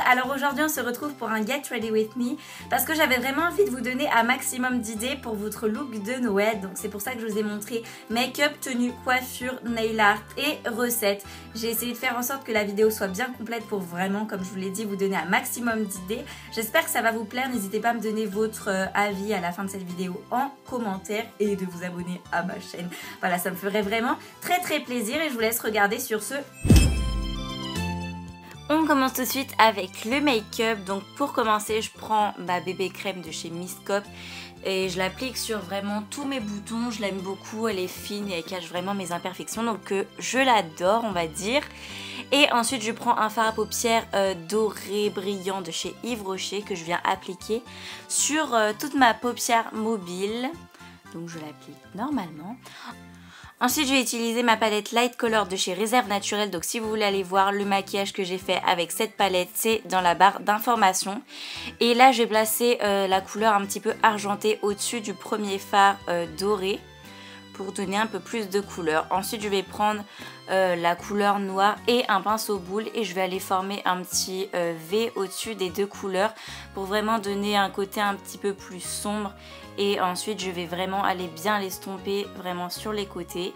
Alors aujourd'hui on se retrouve pour un Get Ready With Me parce que j'avais vraiment envie de vous donner un maximum d'idées pour votre look de Noël. Donc c'est pour ça que je vous ai montré make-up, tenue, coiffure, nail art et recettes. J'ai essayé de faire en sorte que la vidéo soit bien complète pour vraiment, comme je vous l'ai dit, vous donner un maximum d'idées. J'espère que ça va vous plaire. N'hésitez pas à me donner votre avis à la fin de cette vidéo en commentaire et de vous abonner à ma chaîne. Voilà, ça me ferait vraiment très plaisir et je vous laisse regarder sur ce. On commence tout de suite avec le make-up. Donc pour commencer, je prends ma bébé crème de chez Miss Cop et je l'applique sur vraiment tous mes boutons. Je l'aime beaucoup, elle est fine et elle cache vraiment mes imperfections, donc je l'adore, on va dire. Et ensuite je prends un fard à paupières doré brillant de chez Yves Rocher que je viens appliquer sur toute ma paupière mobile. Donc je l'applique normalement. Ensuite, je vais utiliser ma palette Light Color de chez Réserve Naturelle. Donc si vous voulez aller voir le maquillage que j'ai fait avec cette palette, c'est dans la barre d'informations. Et là, je vais placer la couleur un petit peu argentée au-dessus du premier fard doré pour donner un peu plus de couleur. Ensuite, je vais prendre la couleur noire et un pinceau boule et je vais aller former un petit V au-dessus des deux couleurs pour vraiment donner un côté un petit peu plus sombre. Et ensuite, je vais vraiment aller bien l'estomper vraiment sur les côtés.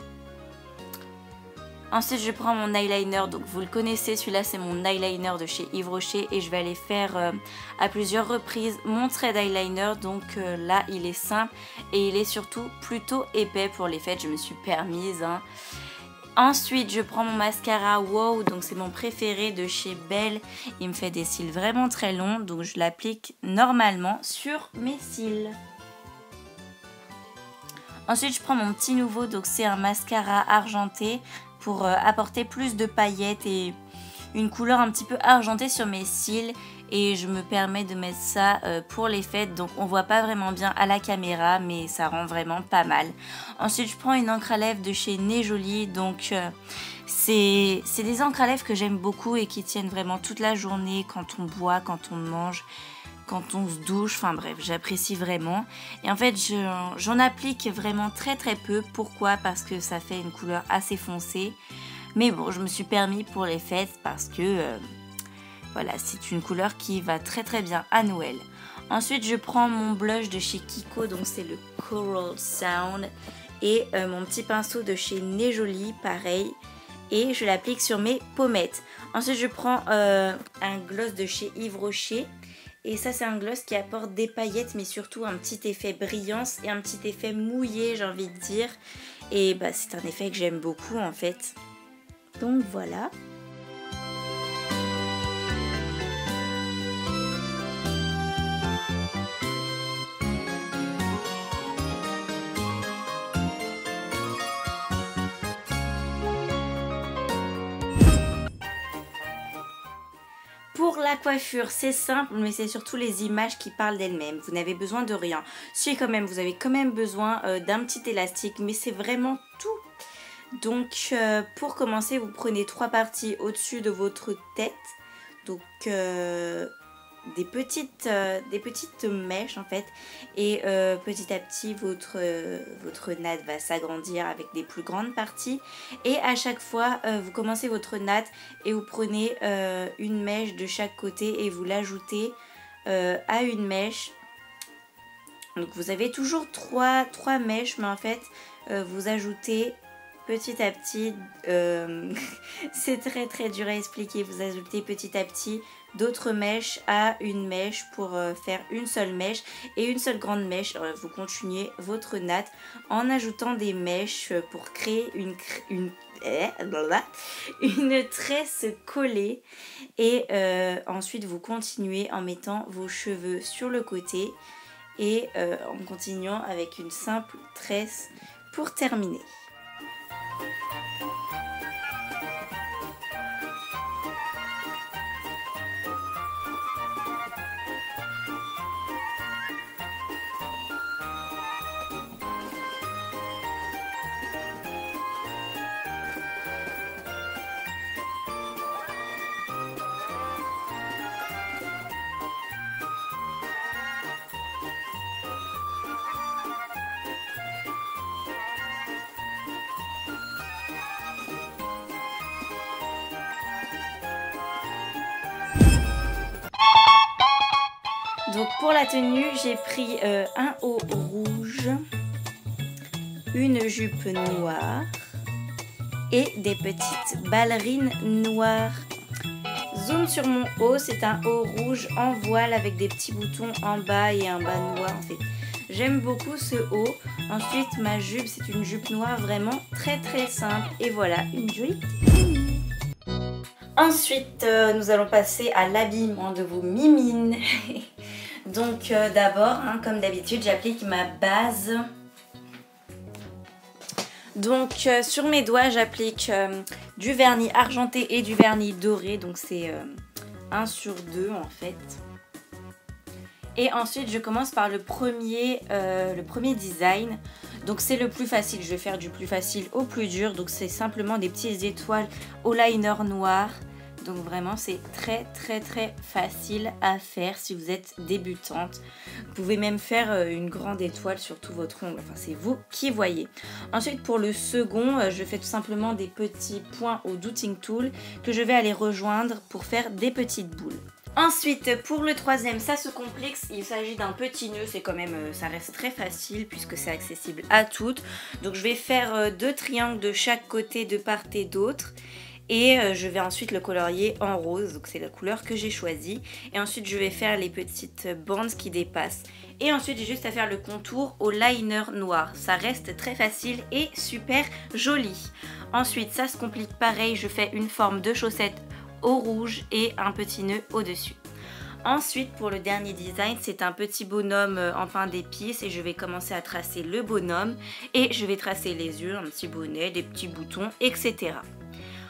Ensuite, je prends mon eyeliner, donc vous le connaissez, celui-là c'est mon eyeliner de chez Yves Rocher et je vais aller faire à plusieurs reprises mon trait d'eyeliner. Donc là, il est simple et il est surtout plutôt épais pour les fêtes, je me suis permise. Ensuite, je prends mon mascara Wow, donc c'est mon préféré de chez Belle. Il me fait des cils vraiment très longs, donc je l'applique normalement sur mes cils. Ensuite, je prends mon petit nouveau, donc c'est un mascara argenté pour apporter plus de paillettes et une couleur un petit peu argentée sur mes cils. Et je me permets de mettre ça pour les fêtes, donc on voit pas vraiment bien à la caméra, mais ça rend vraiment pas mal. Ensuite, je prends une encre à lèvres de chez Nez Jolie, donc c'est des encres à lèvres que j'aime beaucoup et qui tiennent vraiment toute la journée quand on boit, quand on mange, quand on se douche, enfin bref, j'apprécie vraiment. Et en fait, j'en applique vraiment très peu. Pourquoi? Parce que ça fait une couleur assez foncée. Mais bon, je me suis permis pour les fêtes parce que voilà, c'est une couleur qui va très bien à Noël. Ensuite, je prends mon blush de chez Kiko, donc c'est le Coral Sound. Et mon petit pinceau de chez Nez Jolie, pareil. Et je l'applique sur mes pommettes. Ensuite, je prends un gloss de chez Yves Rocher. Et ça, c'est un gloss qui apporte des paillettes, mais surtout un petit effet brillance et un petit effet mouillé, j'ai envie de dire. Et bah, c'est un effet que j'aime beaucoup, en fait. Donc, voilà. Pour la coiffure, c'est simple, mais c'est surtout les images qui parlent d'elles-mêmes. Vous n'avez besoin de rien. Si quand même, vous avez quand même besoin d'un petit élastique, mais c'est vraiment tout. Donc, pour commencer, vous prenez 3 parties au-dessus de votre tête. Donc, des petites mèches en fait. Et petit à petit, votre natte va s'agrandir avec des plus grandes parties. Et à chaque fois, vous commencez votre natte et vous prenez une mèche de chaque côté et vous l'ajoutez à une mèche. Donc vous avez toujours trois mèches, mais en fait, vous ajoutez petit à petit, c'est très dur à expliquer, vous ajoutez petit à petit d'autres mèches à une mèche pour faire une seule mèche et une seule grande mèche. Vous continuez votre natte en ajoutant des mèches pour créer une tresse collée et ensuite vous continuez en mettant vos cheveux sur le côté et en continuant avec une simple tresse pour terminer. Donc pour la tenue, j'ai pris un haut rouge, une jupe noire et des petites ballerines noires. Zoom sur mon haut, c'est un haut rouge en voile avec des petits boutons en bas et un bas noir en fait. J'aime beaucoup ce haut. Ensuite ma jupe, c'est une jupe noire vraiment très simple. Et voilà, une jolie tenue. Ensuite, nous allons passer à l'habillement de vos mimines. Donc d'abord, comme d'habitude, j'applique ma base. Donc sur mes doigts, j'applique du vernis argenté et du vernis doré. Donc c'est 1 sur 2 en fait. Et ensuite, je commence par le premier design. Donc c'est le plus facile, je vais faire du plus facile au plus dur. Donc c'est simplement des petites étoiles au liner noir. Donc vraiment c'est très facile à faire si vous êtes débutante. Vous pouvez même faire une grande étoile sur tout votre ongle, enfin c'est vous qui voyez. Ensuite pour le second, je fais tout simplement des petits points au Dotting Tool que je vais aller rejoindre pour faire des petites boules. Ensuite pour le troisième, ça se complique, il s'agit d'un petit nœud, c'est quand même, ça reste très facile puisque c'est accessible à toutes. Donc je vais faire 2 triangles de chaque côté de part et d'autre. Et je vais ensuite le colorier en rose, donc c'est la couleur que j'ai choisie. Et ensuite je vais faire les petites bandes qui dépassent. Et ensuite j'ai juste à faire le contour au liner noir. Ça reste très facile et super joli. Ensuite ça se complique pareil, je fais une forme de chaussette au rouge et un petit nœud au-dessus. Ensuite pour le dernier design, c'est un petit bonhomme en pain d'épices et je vais commencer à tracer le bonhomme. Et je vais tracer les yeux, un petit bonnet, des petits boutons, etc.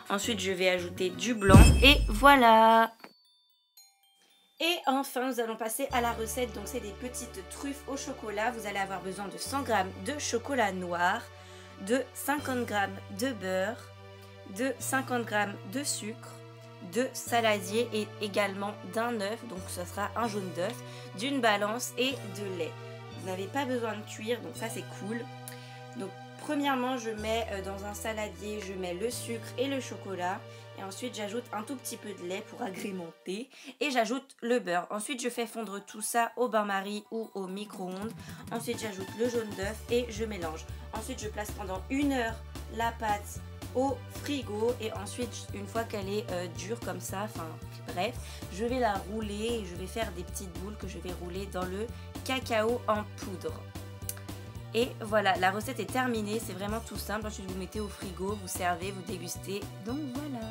Ensuite, je vais ajouter du blanc et voilà. Et enfin, nous allons passer à la recette. Donc, c'est des petites truffes au chocolat. Vous allez avoir besoin de 100 g de chocolat noir, de 50 g de beurre, de 50 g de sucre, de saladier et également d'un œuf. Donc, ce sera un jaune d'œuf, d'une balance et de lait. Vous n'avez pas besoin de cuire, donc ça, c'est cool. Donc, premièrement, je mets dans un saladier, je mets le sucre et le chocolat. Et ensuite, j'ajoute un tout petit peu de lait pour agrémenter. Et j'ajoute le beurre. Ensuite, je fais fondre tout ça au bain-marie ou au micro-ondes. Ensuite, j'ajoute le jaune d'œuf et je mélange. Ensuite, je place pendant 1 heure la pâte au frigo. Et ensuite, une fois qu'elle est dure comme ça, enfin bref, je vais la rouler et je vais faire des petites boules que je vais rouler dans le cacao en poudre. Et voilà, la recette est terminée, c'est vraiment tout simple. Ensuite vous mettez au frigo, vous servez, vous dégustez. Donc voilà.